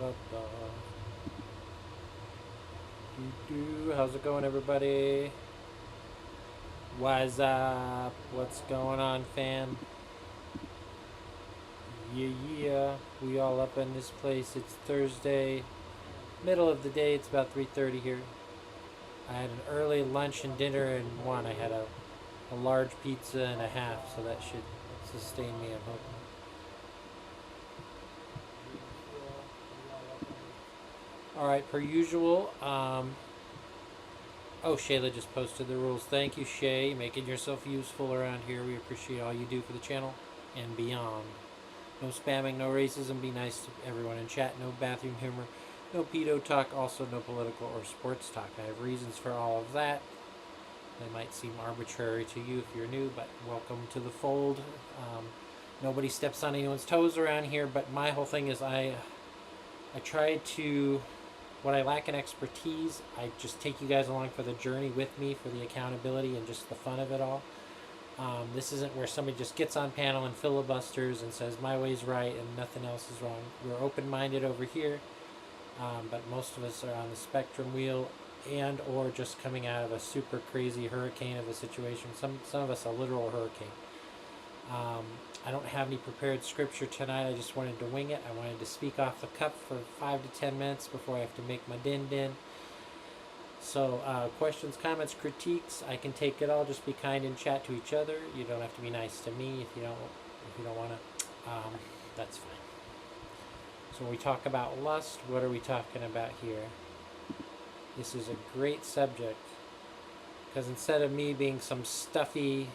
Da. How's it going, everybody? What's up? What's going on, fam? Yeah. We all up in this place. It's Thursday, middle of the day. It's about 3:30 here. I had an early lunch and dinner and one. I had a large pizza and a half, so that should sustain me, I'm hoping. All right, per usual. Oh, Shayla just posted the rules. Thank you, Shay. Making yourself useful around here. We appreciate all you do for the channel and beyond. No spamming, no racism. Be nice to everyone in chat. No bathroom humor. No pedo talk. Also, no political or sports talk. I have reasons for all of that. They might seem arbitrary to you if you're new, but welcome to the fold. Nobody steps on anyone's toes around here, but my whole thing is I try to, what I lack in expertise, I just take you guys along for the journey with me, for the accountability and just the fun of it all. This isn't where somebody just gets on panel and filibusters and says my way's right and nothing else is wrong. We're open-minded over here, but most of us are on the spectrum wheel and or just coming out of a super crazy hurricane of a situation. Some of us a literal hurricane. I don't have any prepared scripture tonight. I just wanted to wing it. I wanted to speak off the cuff for 5 to 10 minutes before I have to make my din. So questions, comments, critiques, I can take it all. Just be kind and chat to each other. You don't have to be nice to me if you don't want to. That's fine. So when we talk about lust, what are we talking about here? This is a great subject because instead of me being some stuffy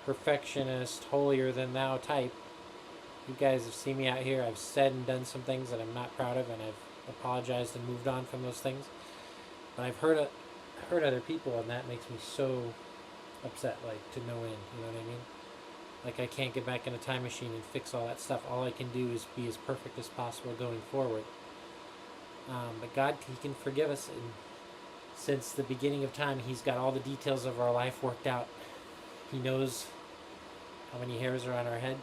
perfectionist, holier than thou type, you guys have seen me out here. I've said and done some things that I'm not proud of, and I've apologized and moved on from those things. But I've hurt other people, and that makes me so upset, like to no end. You know what I mean? Like I can't get back in a time machine and fix all that stuff. All I can do is be as perfect as possible going forward. But God, He can forgive us, and since the beginning of time, He's got all the details of our life worked out. He knows how many hairs are on our head.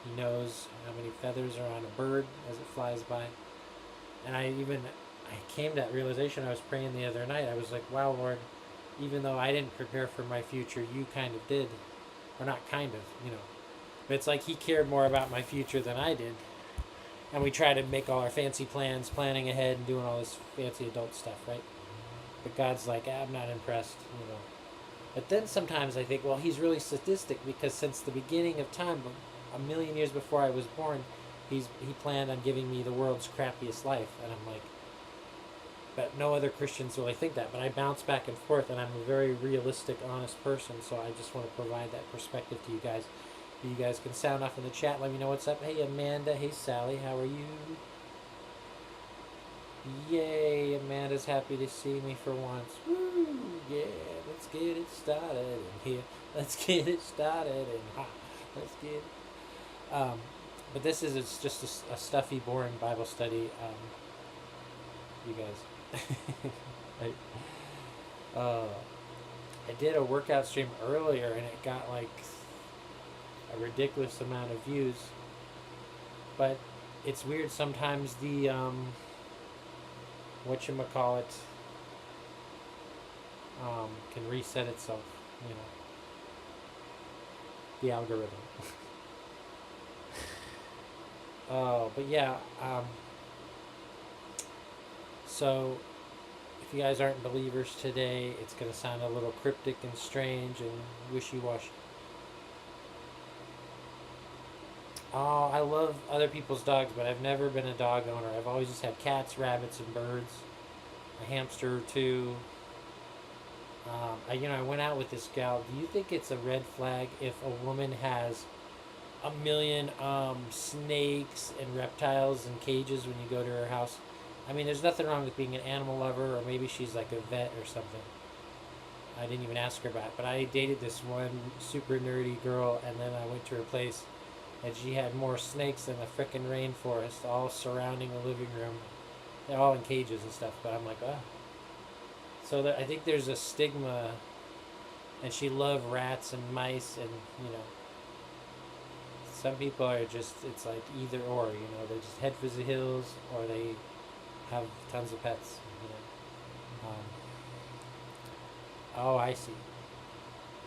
He knows how many feathers are on a bird as it flies by. And I came to that realization. I was praying the other night. I was like, wow, Lord, even though I didn't prepare for my future, you kind of did. Or not kind of, But it's like He cared more about my future than I did. And we try to make all our fancy plans, planning ahead and doing all this fancy adult stuff, right? But God's like, I'm not impressed, But then sometimes I think, well, He's really sadistic because since the beginning of time, a million years before I was born, He planned on giving me the world's crappiest life. And I'm like, but no other Christians really think that. But I bounce back and forth, and I'm a very realistic, honest person, so I just want to provide that perspective to you guys. You guys can sound off in the chat, let me know what's up. Hey, Amanda. Hey, Sally. How are you? Yay, Amanda's happy to see me for once. Woo, yeah, let's get it started in here. Let's get it started in let's get it. But it's just a stuffy, boring Bible study. You guys. I did a workout stream earlier, and it got like a ridiculous amount of views. But it's weird sometimes the whatchamacallit can reset itself, the algorithm. But yeah, so if you guys aren't believers today, it's going to sound a little cryptic and strange and wishy-washy. Oh, I love other people's dogs, but I've never been a dog owner. I've always just had cats, rabbits, and birds. A hamster or two. I went out with this gal. Do you think it's a red flag if a woman has a million snakes and reptiles in cages when you go to her house? I mean, there's nothing wrong with being an animal lover, or maybe she's like a vet or something. I didn't even ask her about it, but I dated this one super nerdy girl, and then I went to her place, and she had more snakes than a frickin' rainforest, all surrounding the living room. They're all in cages and stuff, but I'm like, ah. So I think there's a stigma, and she loved rats and mice, and Some people are just, it's like either or, you know, they just head for the hills or they have tons of pets, you know. Oh, I see.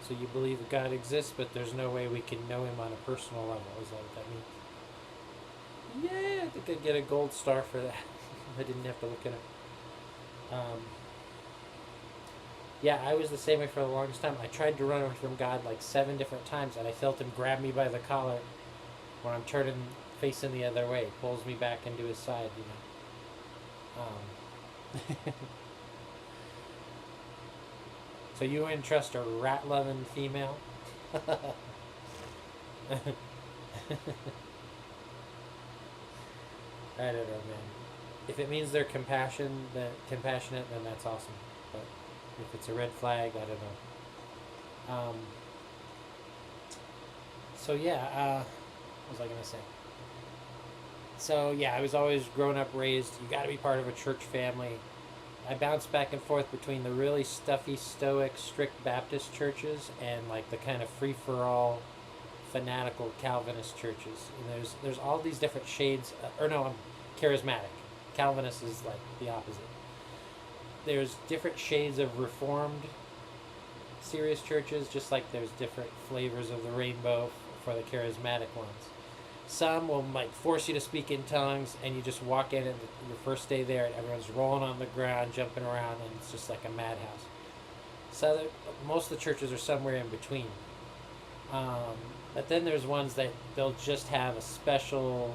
So you believe that God exists, but there's no way we can know him on a personal level. Is that what that means? Yeah, I think I'd get a gold star for that. I didn't have to look it up. Yeah, I was the same way for the longest time. I tried to run away from God like 7 different times, and I felt him grab me by the collar when I'm turning facing the other way. He pulls me back into his side, you know. So you wouldn't trust a rat-loving female? I don't know, man. If it means they're compassionate, then that's awesome. But if it's a red flag, I don't know. So yeah, what was I gonna say? So yeah, I was always grown up raised. You got to be part of a church family. I bounced back and forth between the really stuffy, stoic, strict Baptist churches and like the kind of free for all, fanatical Calvinist churches. And there's all these different shades. I'm charismatic. Calvinist is like the opposite. There's different shades of Reformed serious churches, just like there's different flavors of the rainbow for the charismatic ones. Some will like force you to speak in tongues, and you just walk in and your first day there, and everyone's rolling on the ground, jumping around, and it's just like a madhouse. So most of the churches are somewhere in between. But then there's ones that they'll just have a special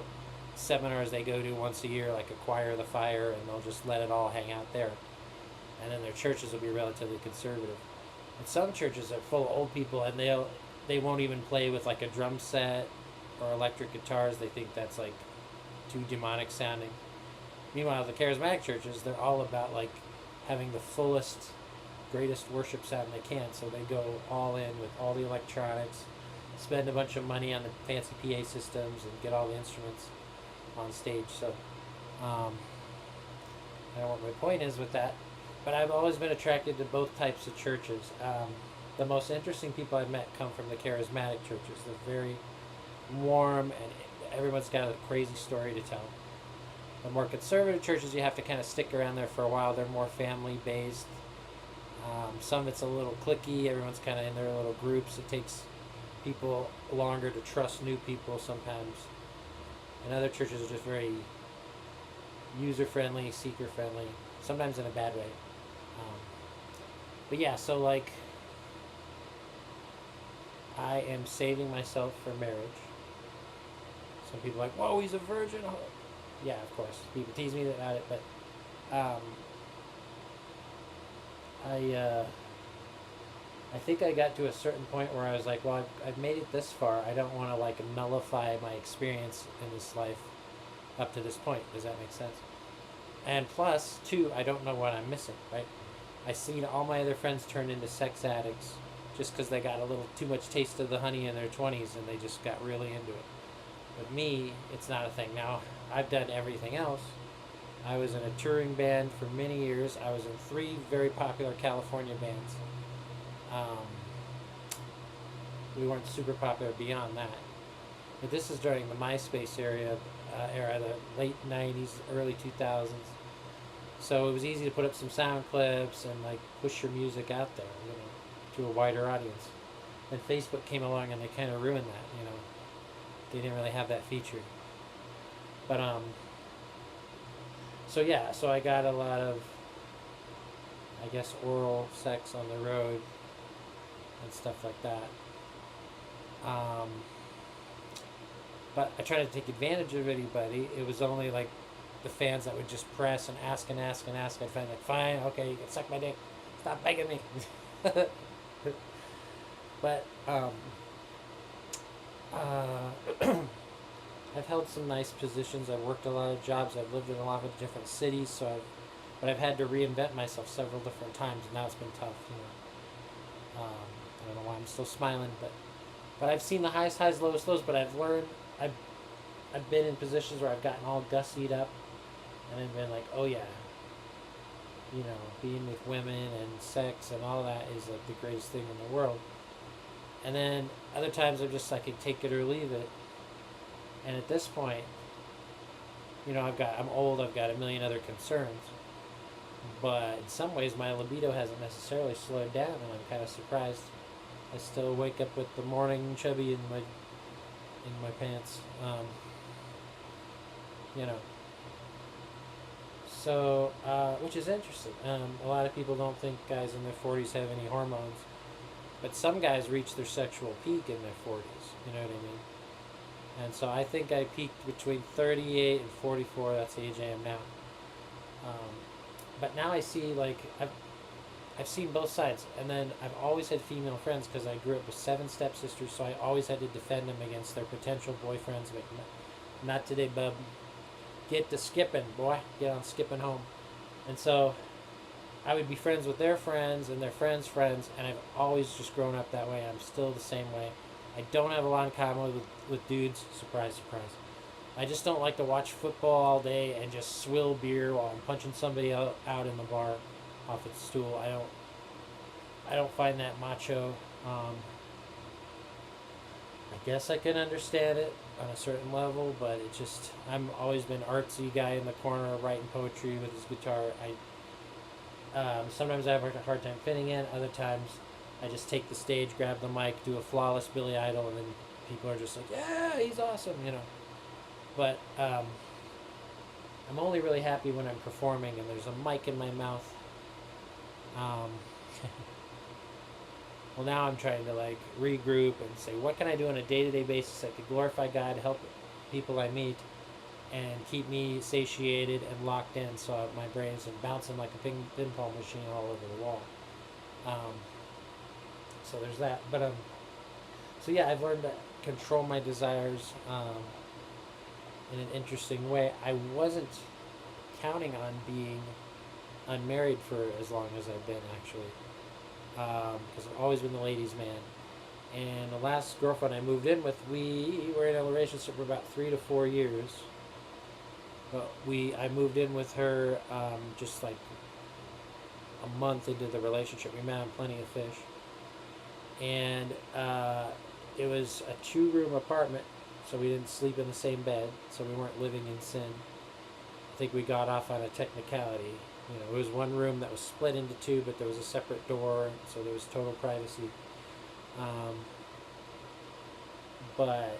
seminars they go to once a year, like Acquire the Fire, and they'll just let it all hang out there. And then their churches will be relatively conservative. And some churches are full of old people, and they won't even play with like a drum set or electric guitars. They think that's like too demonic sounding. Meanwhile, the charismatic churches, they're all about like having the fullest, greatest worship sound they can. So they go all in with all the electronics, spend a bunch of money on the fancy PA systems, and get all the instruments on stage. So I don't know what my point is with that, but I've always been attracted to both types of churches. The most interesting people I've met come from the charismatic churches. They're very warm, and everyone's got a crazy story to tell. The more conservative churches, you have to kind of stick around there for a while. They're more family based. Some it's a little cliquey. Everyone's kind of in their little groups. It takes people longer to trust new people sometimes. And other churches are just very user friendly, seeker friendly, sometimes in a bad way. But yeah, so like I am saving myself for marriage. Some people are like, whoa, he's a virgin. Yeah, of course. People tease me about it, but I think I got to a certain point where I was like, well, I've made it this far. I don't want to like nullify my experience in this life up to this point. Does that make sense? And plus, too, I don't know what I'm missing, right? I've seen all my other friends turn into sex addicts just because they got a little too much taste of the honey in their 20s and they just got really into it. With me, it's not a thing. Now, I've done everything else. I was in a touring band for many years. I was in 3 very popular California bands. We weren't super popular beyond that. But this is during the MySpace era, the late 90s, early 2000s. So it was easy to put up some sound clips and like push your music out there, you know, to a wider audience. And Facebook came along and they kind of ruined that, you know. They didn't really have that feature. But so yeah, so I got a lot of, I guess, oral sex on the road and stuff like that. But I tried to take advantage of anybody. It was only like the fans that would just press and ask and ask and ask. I'd find like, fine, okay, you can suck my dick. Stop begging me. But I've held some nice positions. I've worked a lot of jobs. I've lived in a lot of different cities. But I've had to reinvent myself several different times, and now it's been tough. You know, I don't know why I'm still smiling, but I've seen the highest highs, lowest lows. But I've learned. I've been in positions where I've gotten all gussied up, and I've been like, oh yeah, you know, being with women and sex and all that is like the greatest thing in the world. And then other times I'm just like, I can take it or leave it. And at this point, I'm old, I've got a million other concerns. But in some ways, my libido hasn't necessarily slowed down, and I'm kind of surprised. I still wake up with the morning chubby in my pants. You know. So, which is interesting. A lot of people don't think guys in their 40s have any hormones, but some guys reach their sexual peak in their 40s. You know what I mean? And so I think I peaked between 38 and 44. That's the age I am now. But now I see, like, I've seen both sides, and then I've always had female friends because I grew up with 7 stepsisters, so I always had to defend them against their potential boyfriends. But not today, bub. Get to skipping, boy. Get on skipping home. And so I would be friends with their friends and their friends' friends, and I've always just grown up that way. I'm still the same way. I don't have a lot in common with dudes. Surprise, surprise. I just don't like to watch football all day and just swill beer while I'm punching somebody out in the bar off its stool. I don't find that macho. I guess I can understand it on a certain level, but I'm always been artsy guy in the corner writing poetry with his guitar. Sometimes I have a hard time fitting in. Other times I just take the stage, grab the mic, do a flawless Billy Idol, and then people are just like, yeah, he's awesome, But I'm only really happy when I'm performing and there's a mic in my mouth. Well, now I'm trying to like regroup and say, what can I do on a day-to-day basis that could glorify God, help people I meet, and keep me satiated and locked in so my brain's bouncing like a pinball machine all over the wall. So there's that. But so yeah, I've learned to control my desires in an interesting way. I wasn't counting on being unmarried for as long as I've been, actually, because I've always been the ladies' man. And the last girlfriend I moved in with, we were in a relationship for about 3 to 4 years. But I moved in with her just like a month into the relationship. We met on Plenty of Fish. And it was a 2-room apartment, so we didn't sleep in the same bed, so we weren't living in sin. I think we got off on a technicality. It was one room that was split into 2, but there was a separate door, so there was total privacy. But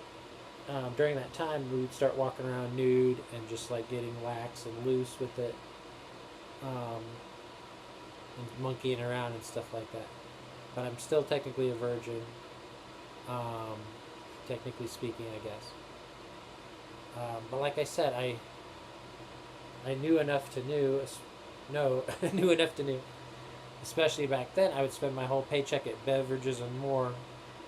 during that time, we would start walking around nude and just like getting lax and loose with it, and monkeying around and stuff like that. But I'm still technically a virgin, technically speaking, I guess. But like I said, I knew enough to knew enough to know. Especially back then, I would spend my whole paycheck at beverages and more,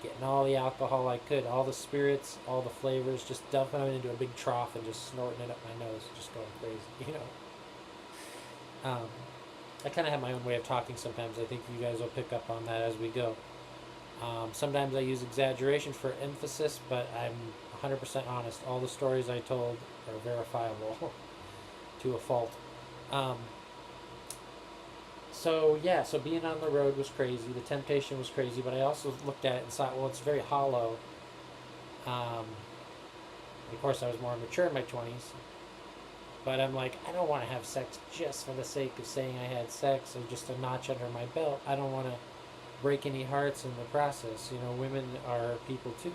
getting all the alcohol I could, all the spirits, all the flavors, just dumping them into a big trough and just snorting it up my nose, just going crazy, I kind of have my own way of talking sometimes. I think you guys will pick up on that as we go. Sometimes I use exaggeration for emphasis, but I'm 100% honest. All the stories I told are verifiable to a fault. So being on the road was crazy. The temptation was crazy, but I also looked at it and thought, well, it's very hollow. Of course, I was more mature in my 20s. But I'm like, I don't want to have sex just for the sake of saying I had sex or just a notch under my belt. I don't want to break any hearts in the process. Women are people too,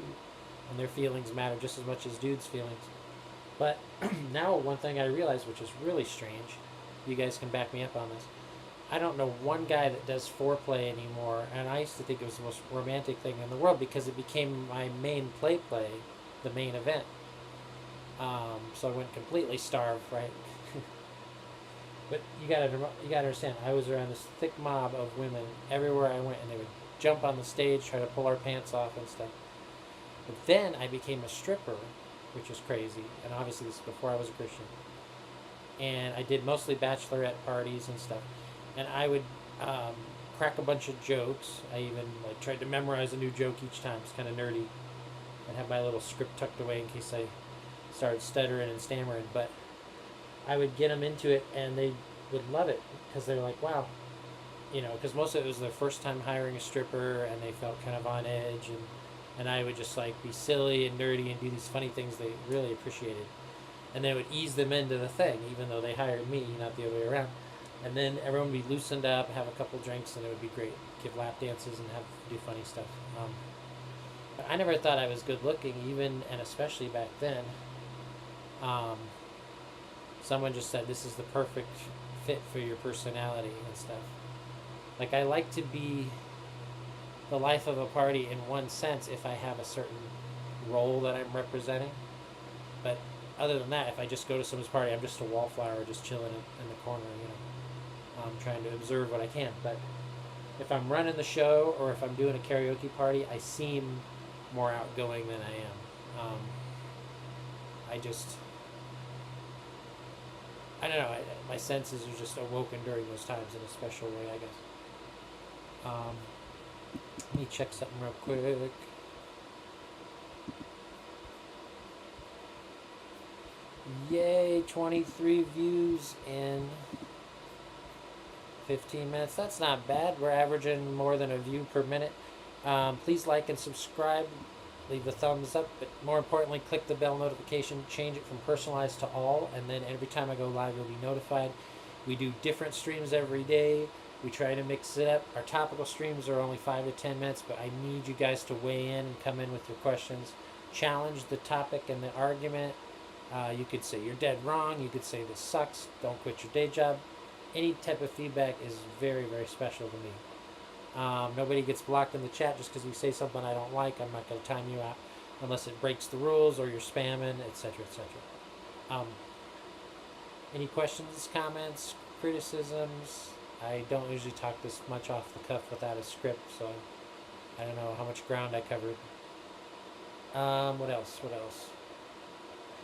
and their feelings matter just as much as dudes' feelings. But now one thing I realized, which is really strange, you guys can back me up on this, I don't know one guy that does foreplay anymore, and I used to think it was the most romantic thing in the world because it became my main play, the main event. So I went completely starved, right? But you gotta understand, I was around this thick mob of women everywhere I went, and they would jump on the stage, try to pull our pants off and stuff. But then I became a stripper, which was crazy, and obviously this is before I was a Christian. And I did mostly bachelorette parties and stuff, and I would crack a bunch of jokes. I even tried to memorize a new joke each time. It's kind of nerdy. I'd have my little script tucked away in case I started stuttering and stammering, but I would get them into it, and they would love it because they're like, wow, because most of it was their first time hiring a stripper, and they felt kind of on edge, and and I would just like be silly and nerdy and do these funny things they really appreciated, and then it would ease them into the thing, even though they hired me, not the other way around. And then everyone would be loosened up, have a couple drinks, and it would be great. Give lap dances and have do funny stuff. But I never thought I was good looking, even and especially back then. Um, Someone just said this is the perfect fit for your personality and stuff. Like, I like to be the life of a party in one sense if I have a certain role that I'm representing. But other than that, if I just go to someone's party, I'm just a wallflower just chilling in the corner, trying to observe what I can. But if I'm running the show or if I'm doing a karaoke party, I seem more outgoing than I am. I don't know, my senses are just awoken during those times in a special way, I guess. Let me check something real quick. Yay, 23 views in 15 minutes. That's not bad. We're averaging more than a view per minute. Please like and subscribe. Leave the thumbs up, but more importantly, click the bell notification. Change it from personalized to all, and then every time I go live, you'll be notified. We do different streams every day. We try to mix it up. Our topical streams are only 5 to 10 minutes, but I need you guys to weigh in and come in with your questions. Challenge the topic and the argument. You could say you're dead wrong. You could say this sucks. Don't quit your day job. Any type of feedback is very, very special to me. Nobody gets blocked in the chat just because you say something I don't like. I'm not going to time you out unless it breaks the rules or you're spamming, etc., etc. Any questions, comments, criticisms? I don't usually talk this much off the cuff without a script, so I don't know how much ground I covered. What else?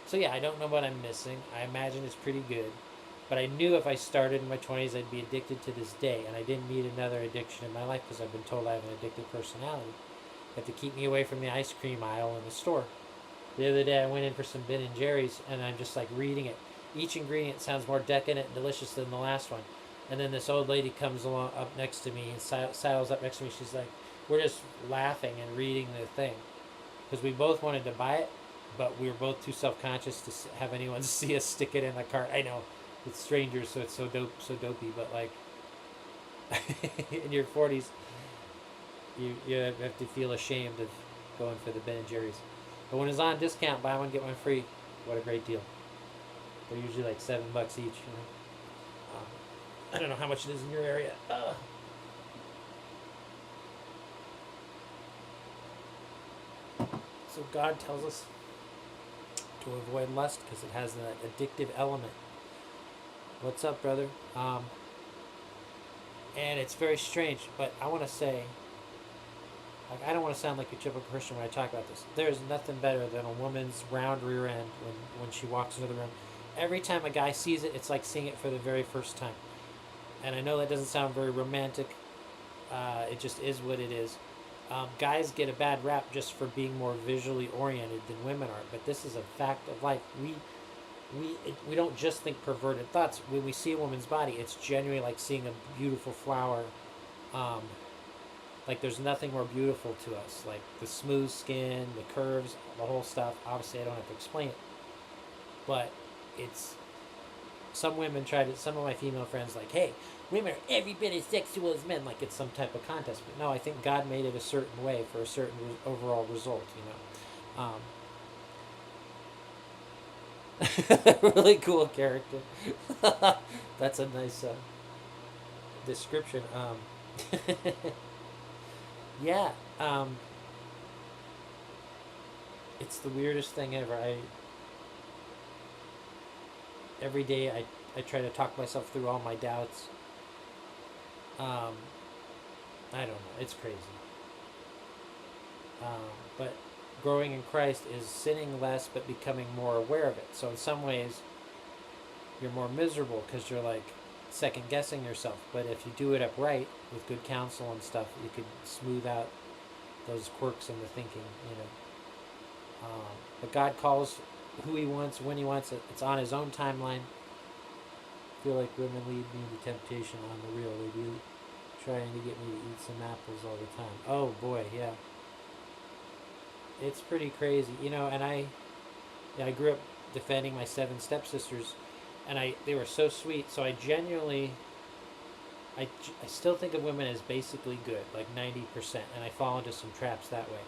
So yeah, I don't know what I'm missing. I imagine it's pretty good. But I knew if I started in my 20s, I'd be addicted to this day. And I didn't need another addiction in my life because I've been told I have an addictive personality. They have to keep me away from the ice cream aisle in the store. The other day I went in for some Ben & Jerry's and I'm just like reading it. Each ingredient sounds more decadent and delicious than the last one. And then this old lady comes along up next to me and saddles up next to me. She's like, we're just laughing and reading the thing. Because we both wanted to buy it, but we were both too self-conscious to have anyone see us stick it in the cart. I know. It's strangers, so it's so dopey, but like in your 40s, you have to feel ashamed of going for the Ben & Jerry's. But when it's on discount, buy one, get one free. What a great deal. They're usually like $7 each, I don't know how much it is in your area. So God tells us to avoid lust because it has that addictive element. What's up, brother? And it's very strange, but I want to say, like, I don't want to sound like a typical Christian when I talk about this. There's nothing better than a woman's round rear end when she walks into the room. Every time a guy sees it, it's like seeing it for the very first time. And I know that doesn't sound very romantic. It just is what it is. Guys get a bad rap just for being more visually oriented than women are, but this is a fact of life. We don't just think perverted thoughts. When we see a woman's body, it's genuinely like seeing a beautiful flower. Like there's nothing more beautiful to us. Like the smooth skin, the curves, the whole stuff. Obviously, I don't have to explain it. But it's... Some women some of my female friends like, hey, women are every bit as sexual as men. Like it's some type of contest. But no, I think God made it a certain way for a certain overall result, really cool character. That's a nice description. Yeah. It's the weirdest thing ever. Every day I try to talk myself through all my doubts. I don't know. It's crazy. But growing in Christ is sinning less but becoming more aware of it. So in some ways, you're more miserable because you're like second guessing yourself. But if you do it upright with good counsel and stuff, you could smooth out those quirks in the thinking, But God calls who he wants, when he wants it. It's on his own timeline. I feel like women lead me into temptation on the real. They do, trying to get me to eat some apples all the time. Oh boy, yeah. it's pretty crazy, and I grew up defending my 7 stepsisters, and they were so sweet. So I genuinely, I still think of women as basically good, like 90%, and I fall into some traps that way.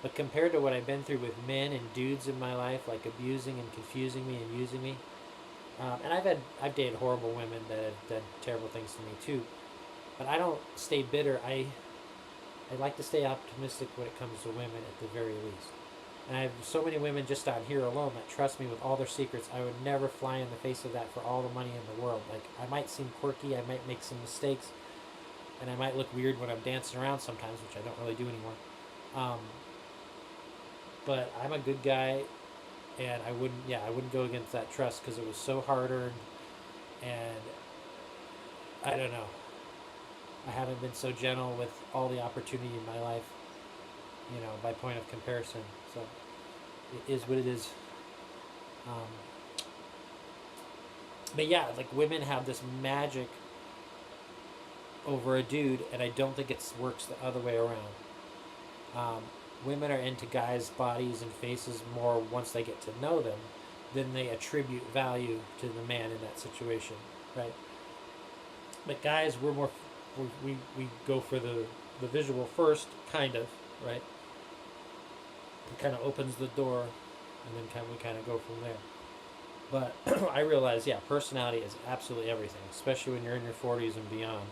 But compared to what I've been through with men and dudes in my life, like abusing and confusing me and using me, and I've dated horrible women that have done terrible things to me too. But I don't stay bitter. I like to stay optimistic when it comes to women at the very least. And I have so many women just out here alone that trust me with all their secrets. I would never fly in the face of that for all the money in the world. Like, I might seem quirky, I might make some mistakes, and I might look weird when I'm dancing around sometimes, which I don't really do anymore. Um, but I'm a good guy, and I wouldn't go against that trust because it was so hard earned, and I don't know. I haven't been so gentle with all the opportunity in my life, by point of comparison. So it is what it is. Um, but yeah, like women have this magic over a dude, and I don't think it works the other way around. Um, Women are into guys' bodies and faces more once they get to know them than they attribute value to the man in that situation, right? But guys, we go for the visual first, kind of, right? It kind of opens the door, and then we kind of go from there. But I realize, yeah, personality is absolutely everything, especially when you're in your 40s and beyond.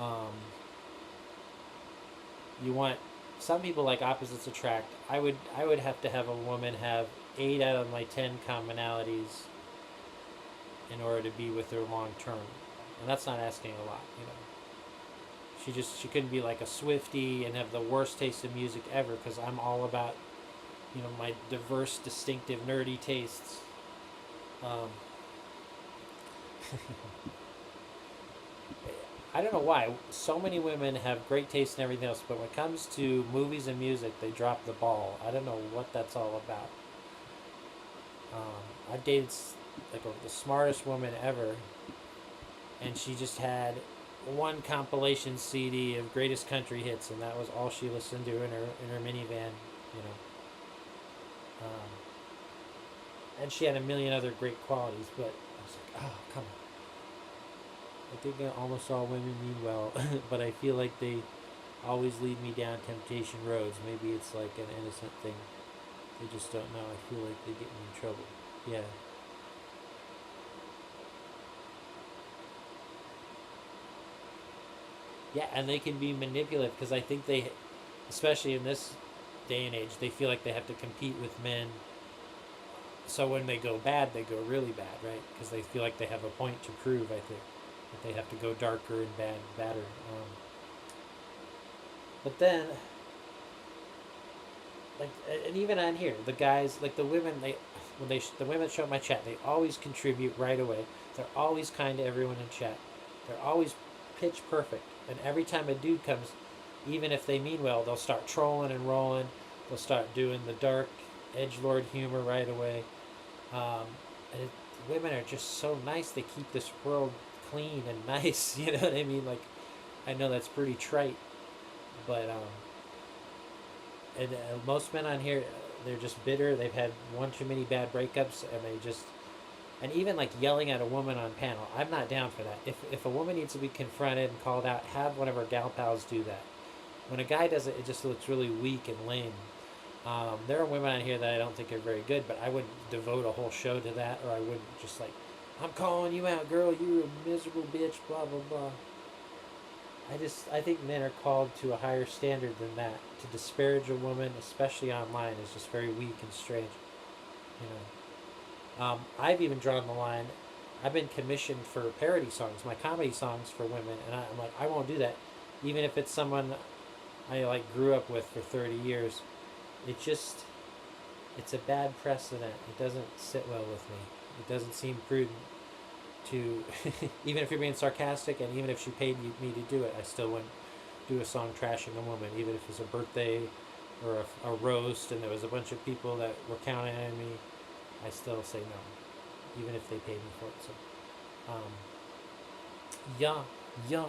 Um, you want some people like opposites attract. I would have to have a woman have 8 out of my 10 commonalities in order to be with her long term, and that's not asking a lot. She couldn't be like a Swiftie and have the worst taste in music ever, because I'm all about my diverse, distinctive, nerdy tastes. Um, I don't know why so many women have great taste and everything else, but when it comes to movies and music, they drop the ball. I don't know what that's all about. I've dated the smartest woman ever, and she just had one compilation CD of greatest country hits, and that was all she listened to in her minivan. You know, and she had a million other great qualities, but I was like, oh, come on. I think almost all women mean well, but I feel like they always lead me down temptation roads. Maybe it's like an innocent thing. They just don't know. I feel like they get me in trouble. Yeah. Yeah, and they can be manipulative because I think especially in this day and age, they feel like they have to compete with men. So when they go bad, they go really bad, right? Because they feel like they have a point to prove, I think. That they have to go darker and badder. But then, like, and even on here, the guys, like the women, the women show up my chat, they always contribute right away. They're always kind to everyone in chat. They're always pitch perfect. And every time a dude comes, even if they mean well, they'll start trolling and rolling. They'll start doing the dark edgelord humor right away. Um, Women are just so nice. They keep this world clean and nice. You know what I mean? Like, I know that's pretty trite, but and most men on here, they're just bitter. They've had one too many bad breakups, and and even like yelling at a woman on panel. I'm not down for that. If a woman needs to be confronted and called out, have one of her gal pals do that. When a guy does it, it just looks really weak and lame. There are women on here that I don't think are very good, but I wouldn't devote a whole show to that, or I wouldn't just like, I'm calling you out, girl, you're a miserable bitch, blah, blah, blah. I think men are called to a higher standard than that. To disparage a woman, especially online, is just very weak and strange. You know, I've even drawn the line. I've been commissioned for parody songs, my comedy songs for women, and I'm like, I won't do that, even if it's someone I like grew up with for 30 years. It's a bad precedent. It doesn't sit well with me. It doesn't seem prudent to, even if you're being sarcastic, and even if she paid me to do it, I still wouldn't do a song trashing a woman, even if it was a birthday or a roast and there was a bunch of people that were counting on me. I still say no, even if they paid me for it. So, yeah, yeah.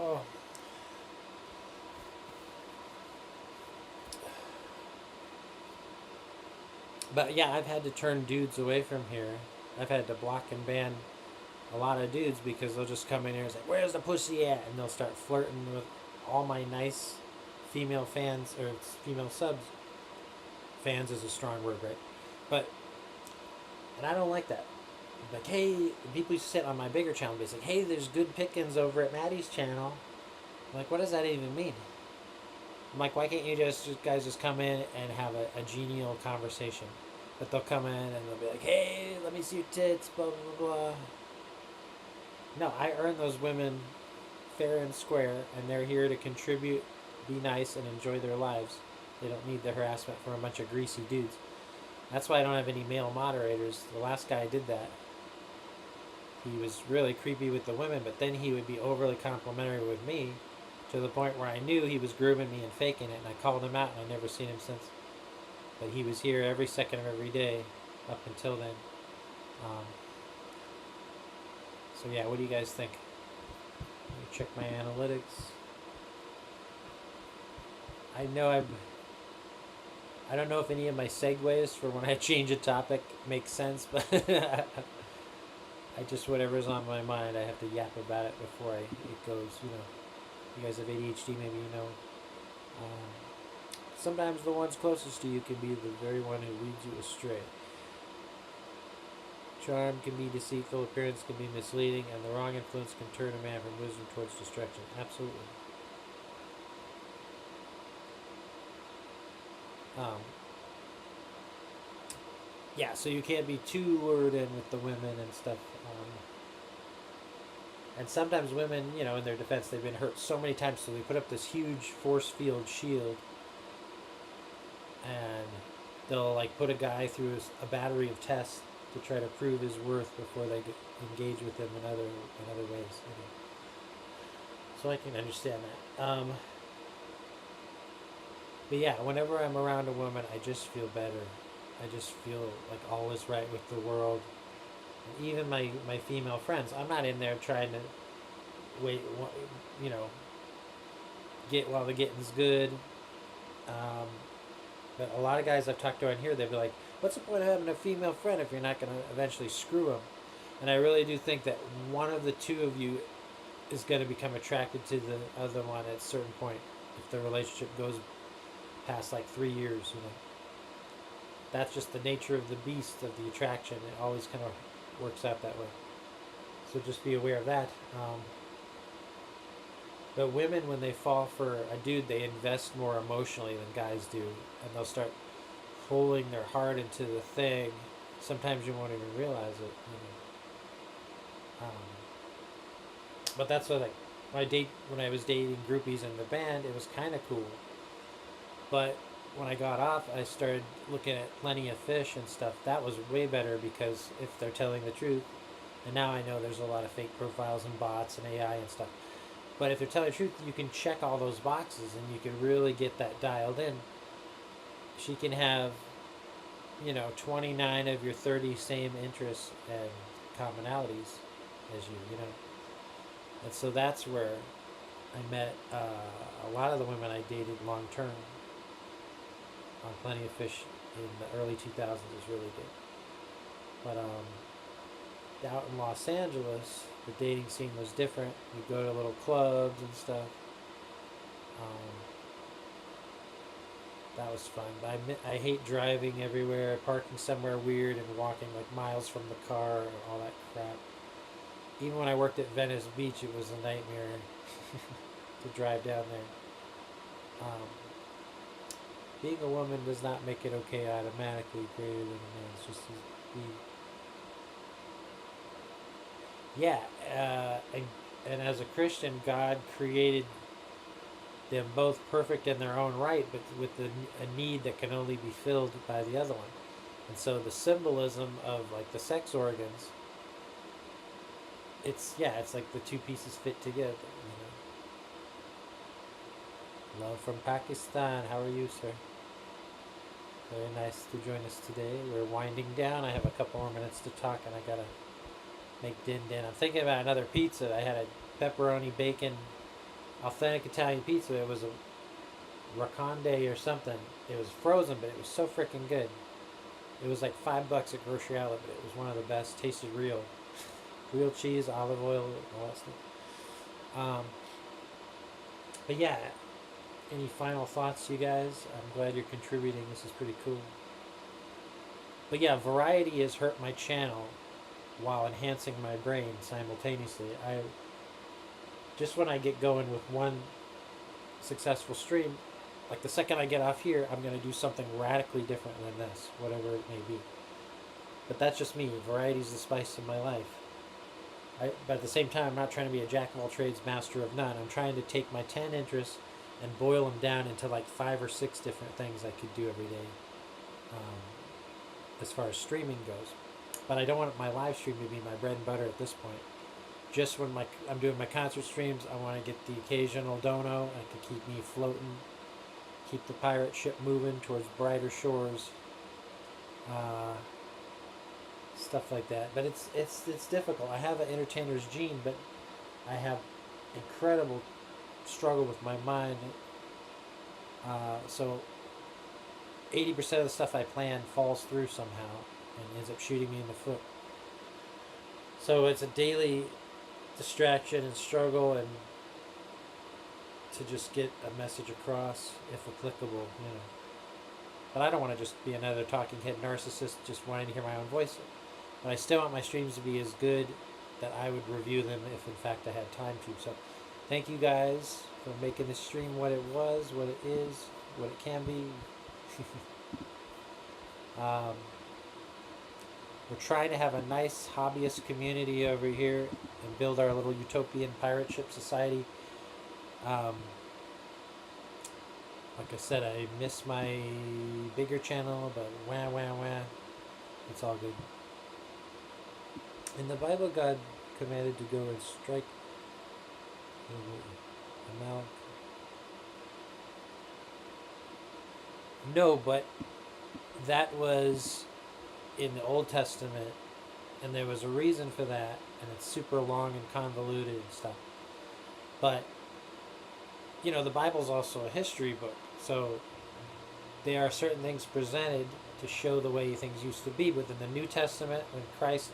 Oh. But yeah, I've had to turn dudes away from here. I've had to block and ban a lot of dudes because they'll just come in here and say, "Where's the pussy at?" And they'll start flirting with all my nice female fans or female subs. Fans is a strong word, right? But and I don't like that. Like, hey, people used to sit on my bigger channel, be like, "Hey, there's good pickings over at Maddie's channel." I'm like, what does that even mean? I'm like, why can't you just guys just come in and have a genial conversation? But they'll come in and they'll be like, "Hey, let me see your tits," blah blah blah. No, I earn those women fair and square, and they're here to contribute, be nice, and enjoy their lives. They don't need the harassment from a bunch of greasy dudes. That's why I don't have any male moderators. The last guy did that. He was really creepy with the women, but then he would be overly complimentary with me to the point where I knew he was grooming me and faking it, and I called him out, and I've never seen him since. But he was here every second of every day up until then. Um, so yeah, what do you guys think? Let me check my analytics. I don't know if any of my segues for when I change a topic make sense, but I just, whatever's on my mind, I have to yap about it before it goes, You guys have ADHD, maybe you know. Sometimes the ones closest to you can be the very one who leads you astray. Charm can be deceitful, appearance can be misleading, and the wrong influence can turn a man from wisdom towards destruction. Absolutely. Yeah, so you can't be too lured in with the women and stuff. And sometimes women, in their defense, they've been hurt so many times, so they put up this huge force field shield, and they'll like put a guy through a battery of tests to try to prove his worth before they engage with him in other ways. So I can understand that. But yeah, whenever I'm around a woman, I just feel better. I just feel like all is right with the world. And even my female friends, I'm not in there trying to wait, get while the getting's good. But a lot of guys I've talked to on here, they'd be like, "What's the point of having a female friend if you're not going to eventually screw them?" And I really do think that one of the two of you is going to become attracted to the other one at a certain point if the relationship goes past like 3 years. That's just the nature of the beast of the attraction. It always kind of works out that way. So just be aware of that. But women, when they fall for a dude, they invest more emotionally than guys do, and they'll start pulling their heart into the thing. Sometimes you won't even realize it. But that's what, like, when I was dating groupies in the band, it was kind of cool. But when I got off, I started looking at Plenty of Fish and stuff. That was way better because if they're telling the truth, and now I know there's a lot of fake profiles and bots and AI and stuff. But if they're telling the truth, you can check all those boxes and you can really get that dialed in. She can have, 29 of your 30 same interests and commonalities as you. And so that's where I met a lot of the women I dated long term on Plenty of Fish in the early 2000s is really good. But out in Los Angeles, the dating scene was different. You go to little clubs and stuff. That was fun. But I hate driving everywhere, parking somewhere weird and walking like miles from the car and all that crap. Even when I worked at Venice Beach, it was a nightmare to drive down there. Being a woman does not make it okay automatically greater than a man. It's just and as a Christian, God created them both perfect in their own right, but with a need that can only be filled by the other one. And so the symbolism of like the sex organs, it's like the two pieces fit together. Love from Pakistan. How are you, sir? Very nice to join us today. We're winding down. I have a couple more minutes to talk, and I gotta make din. I'm thinking about another pizza. I had a pepperoni bacon authentic Italian pizza. It was a Raconde or something. It was frozen, but it was so freaking good. It was like $5 at Grocery Outlet, but it was one of the best. Tasted real. Real cheese, olive oil, all that stuff. But yeah, any final thoughts, you guys? I'm glad you're contributing. This is pretty cool. But yeah, variety has hurt my channel while enhancing my brain simultaneously. I just when I get going with one successful stream, like the second I get off here, I'm going to do something radically different than this, whatever it may be. But that's just me. Variety is the spice of my life. But at the same time, I'm not trying to be a jack of all trades, master of none. I'm trying to take my 10 interests and boil them down into like 5 or 6 different things I could do every day, as far as streaming goes. But I don't want my live stream to be my bread and butter at this point. Just when I'm doing my concert streams, I want to get the occasional dono that could keep me floating, keep the pirate ship moving towards brighter shores, stuff like that. But it's difficult. I have an entertainer's gene, but I have incredible struggle with my mind. So 80% of the stuff I plan falls through somehow and ends up shooting me in the foot. So it's a daily distraction and struggle, and to just get a message across, if applicable, But I don't want to just be another talking head narcissist just wanting to hear my own voice. But I still want my streams to be as good that I would review them if in fact I had time to. So thank you guys for making this stream what it was, what it is, what it can be. We're trying to have a nice hobbyist community over here and build our little utopian pirate ship society. Like I said, I miss my bigger channel, but wah. It's all good. In the Bible, God commanded to go and strike Amalek. No, but that was in the Old Testament, and there was a reason for that, and it's super long and convoluted and stuff. But the Bible's also a history book, so there are certain things presented to show the way things used to be. But in the New Testament, when Christ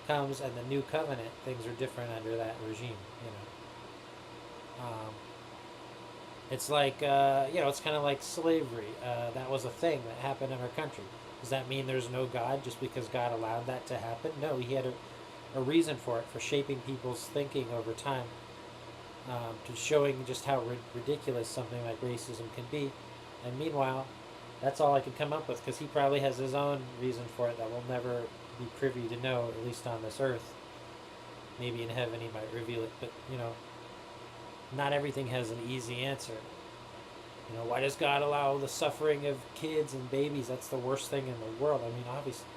comes and the new covenant, things are different under that regime. It's like it's kind of like slavery. That was a thing that happened in our country. Does that mean there's no God just because God allowed that to happen? No, he had a reason for it, for shaping people's thinking over time, to showing just how ridiculous something like racism can be. And meanwhile, that's all I could come up with, because he probably has his own reason for it that we'll never be privy to know, at least on this earth. Maybe in heaven he might reveal it, but not everything has an easy answer. Why does God allow the suffering of kids and babies? That's the worst thing in the world. I mean, obviously,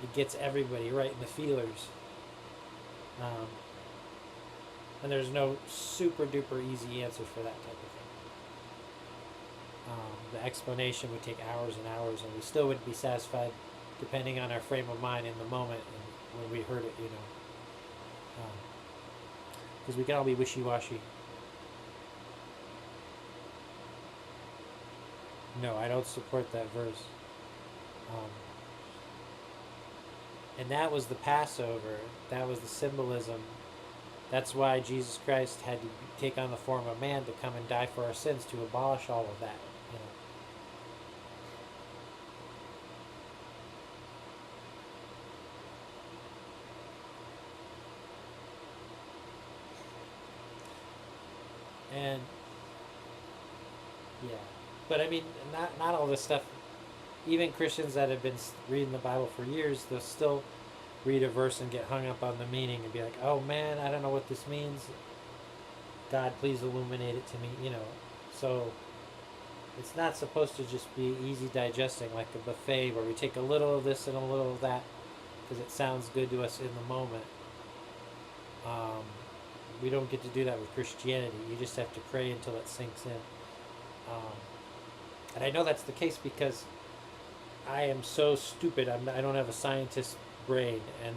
it gets everybody right in the feelers. And there's no super duper easy answer for that type of thing. The explanation would take hours and hours, and we still wouldn't be satisfied, depending on our frame of mind in the moment and when we heard it, because we can all be wishy-washy. No, I don't support that verse. And that was the Passover. That was the symbolism. That's why Jesus Christ had to take on the form of man to come and die for our sins, to abolish all of that. And yeah. But I mean, not all this stuff. Even Christians that have been reading the Bible for years, they'll still read a verse and get hung up on the meaning and be like, "Oh man, I don't know what this means. God, please illuminate it to me." So it's not supposed to just be easy digesting like a buffet where we take a little of this and a little of that because it sounds good to us in the moment. We don't get to do that with Christianity. You just have to pray until it sinks in. And I know that's the case because I am so stupid. I don't have a scientist brain, and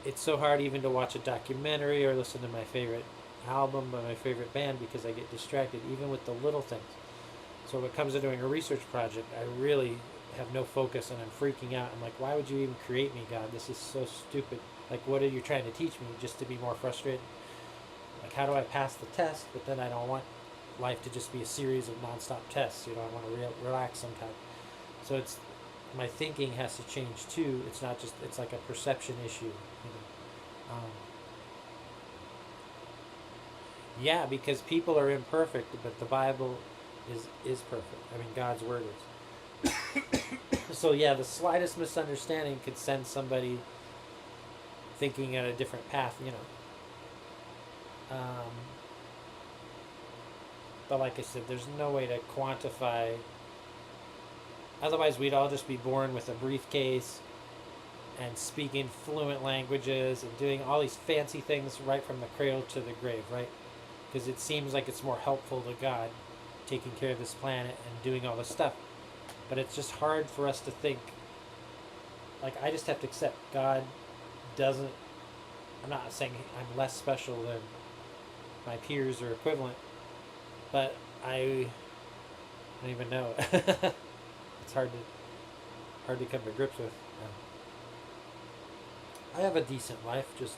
it's so hard even to watch a documentary or listen to my favorite album by my favorite band because I get distracted even with the little things. So when it comes to doing a research project, I really have no focus and I'm freaking out. I'm like, why would you even create me, God? This is so stupid. Like, what are you trying to teach me? Just to be more frustrated? Like, how do I pass the test? But then I don't want life to just be a series of nonstop tests. I want to relax sometimes. So it's my thinking has to change too. It's not just, it's like a perception issue. Yeah, because people are imperfect, but the Bible is perfect. I mean, God's word is. So yeah, the slightest misunderstanding could send somebody thinking at a different path. But like I said, there's no way to quantify. Otherwise, we'd all just be born with a briefcase and speaking fluent languages and doing all these fancy things right from the cradle to the grave, right? Because it seems like it's more helpful to God taking care of this planet and doing all this stuff. But it's just hard for us to think. Like, I just have to accept God doesn't. I'm not saying I'm less special than my peers or equivalent, but I don't even know. It's hard to come to grips with. I have a decent life. Just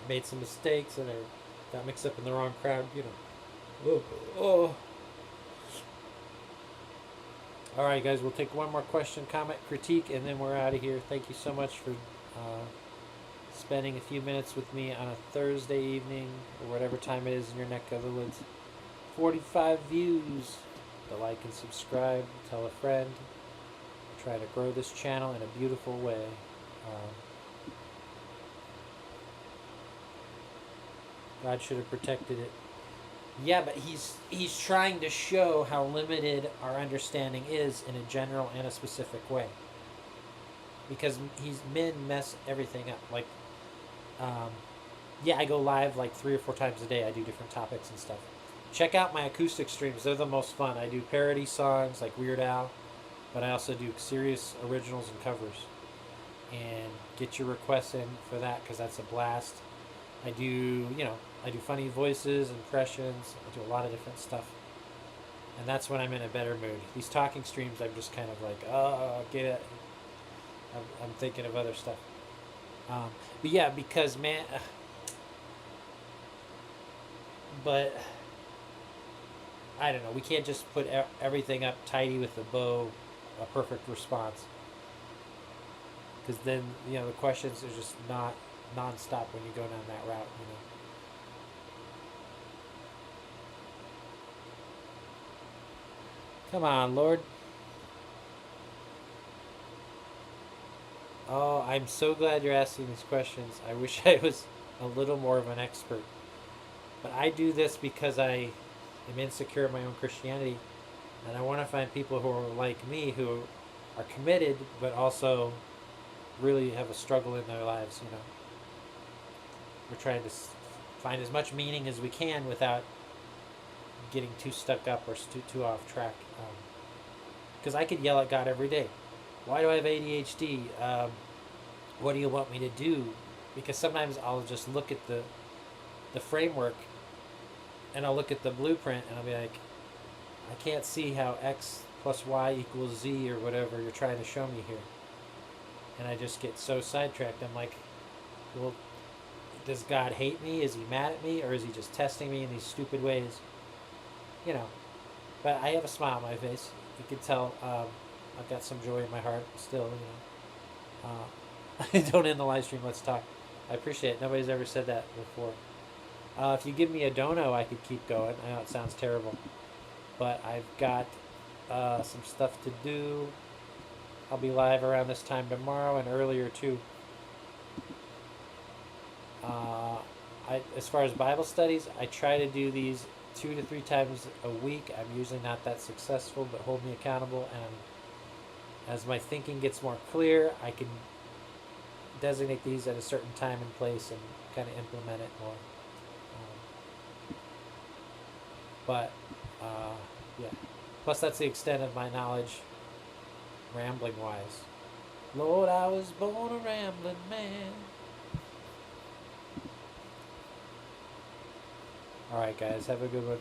made some mistakes and I got mixed up in the wrong crowd. Oh. All right, guys. We'll take one more question, comment, critique, and then we're out of here. Thank you so much for spending a few minutes with me on a Thursday evening or whatever time it is in your neck of the woods. 45 views. To like and subscribe. Tell a friend. Try to grow this channel in a beautiful way. God should have protected it. Yeah, but he's trying to show how limited our understanding is in a general and a specific way. Because men mess everything up. Like, I go live like 3 or 4 times a day. I do different topics and stuff. Check out my acoustic streams. They're the most fun. I do parody songs like Weird Al, but I also do serious originals and covers. And get your requests in for that because that's a blast. I do funny voices, impressions. I do a lot of different stuff. And that's when I'm in a better mood. These talking streams, I'm just kind of like, get it. I'm thinking of other stuff. But yeah, because man, but I don't know. We can't just put everything up tidy with a bow, a perfect response. Because then, the questions are just not non-stop when you go down that route, Come on, Lord. Oh, I'm so glad you're asking these questions. I wish I was a little more of an expert. But I do this because I am insecure in my own Christianity. And I want to find people who are like me, who are committed, but also really have a struggle in their lives, We're trying to find as much meaning as we can without getting too stuck up or too off track. Because I could yell at God every day. Why do I have ADHD? What do you want me to do? Because sometimes I'll just look at the framework and I'll look at the blueprint and I'll be like, I can't see how X plus Y equals Z or whatever you're trying to show me here. And I just get so sidetracked. I'm like, well, does God hate me? Is he mad at me? Or is he just testing me in these stupid ways? But I have a smile on my face. You can tell I've got some joy in my heart still, Don't end the live stream, let's talk. I appreciate it. Nobody's ever said that before. If you give me a dono, I could keep going. I know it sounds terrible. But I've got some stuff to do. I'll be live around this time tomorrow and earlier too. As far as Bible studies, I try to do these 2 to 3 times a week. I'm usually not that successful, but hold me accountable. And as my thinking gets more clear, I can designate these at a certain time and place and kind of implement it more. Yeah. Plus, that's the extent of my knowledge, rambling wise. Lord, I was born a rambling man. All right, guys, have a good one.